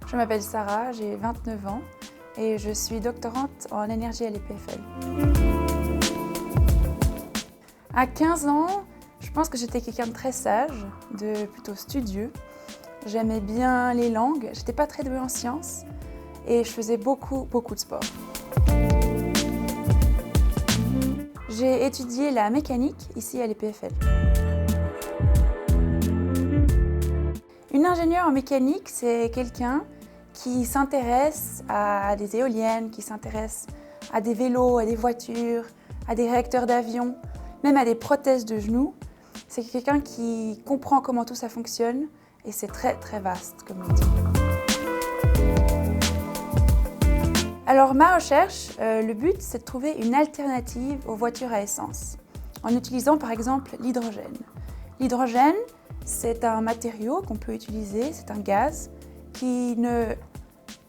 Je m'appelle Sarah, j'ai 29 ans et je suis doctorante en énergie à l'EPFL. À 15 ans, je pense que j'étais quelqu'un de très sage, de plutôt studieux. J'aimais bien les langues, j'étais pas très douée en sciences et je faisais beaucoup de sport. J'ai étudié la mécanique ici à l'EPFL. Une ingénieure en mécanique, c'est quelqu'un qui s'intéresse à des éoliennes, qui s'intéresse à des vélos, à des voitures, à des réacteurs d'avion, même à des prothèses de genoux. C'est quelqu'un qui comprend comment tout ça fonctionne et c'est très vaste comme métier. Alors ma recherche, le but c'est de trouver une alternative aux voitures à essence en utilisant par exemple l'hydrogène. L'hydrogène, c'est un matériau qu'on peut utiliser, c'est un gaz qui ne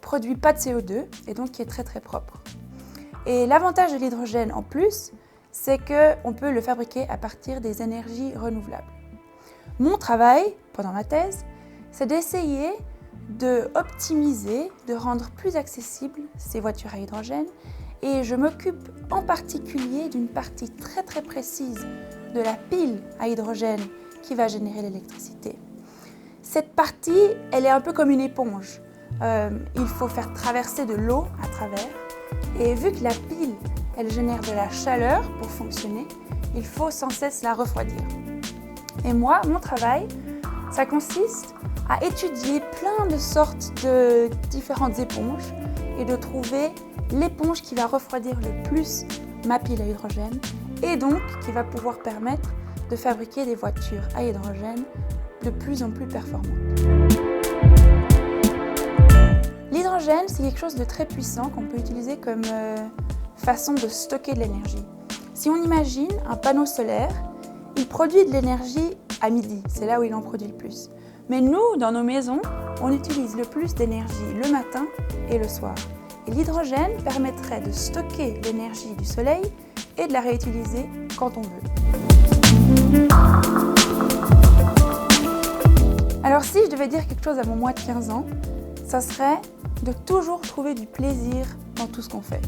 produit pas de CO2 et donc qui est très propre. Et l'avantage de l'hydrogène en plus, c'est qu'on peut le fabriquer à partir des énergies renouvelables. Mon travail, pendant ma thèse, c'est d'essayer d'optimiser, de rendre plus accessibles ces voitures à hydrogène et je m'occupe en particulier d'une partie très précise de la pile à hydrogène qui va générer l'électricité. Cette partie, elle est un peu comme une éponge. Il faut faire traverser de l'eau à travers et vu que la pile, elle génère de la chaleur pour fonctionner, il faut sans cesse la refroidir. Et moi, mon travail, ça consiste à étudier plein de sortes de différentes éponges et de trouver l'éponge qui va refroidir le plus ma pile à hydrogène et donc qui va pouvoir permettre de fabriquer des voitures à hydrogène de plus en plus performantes. L'hydrogène, c'est quelque chose de très puissant qu'on peut utiliser comme façon de stocker de l'énergie. Si on imagine un panneau solaire, il produit de l'énergie à midi, c'est là où il en produit le plus. Mais nous, dans nos maisons, on utilise le plus d'énergie le matin et le soir. Et l'hydrogène permettrait de stocker l'énergie du soleil et de la réutiliser quand on veut. Alors si je devais dire quelque chose à mon moi de 15 ans, ça serait de toujours trouver du plaisir dans tout ce qu'on fait.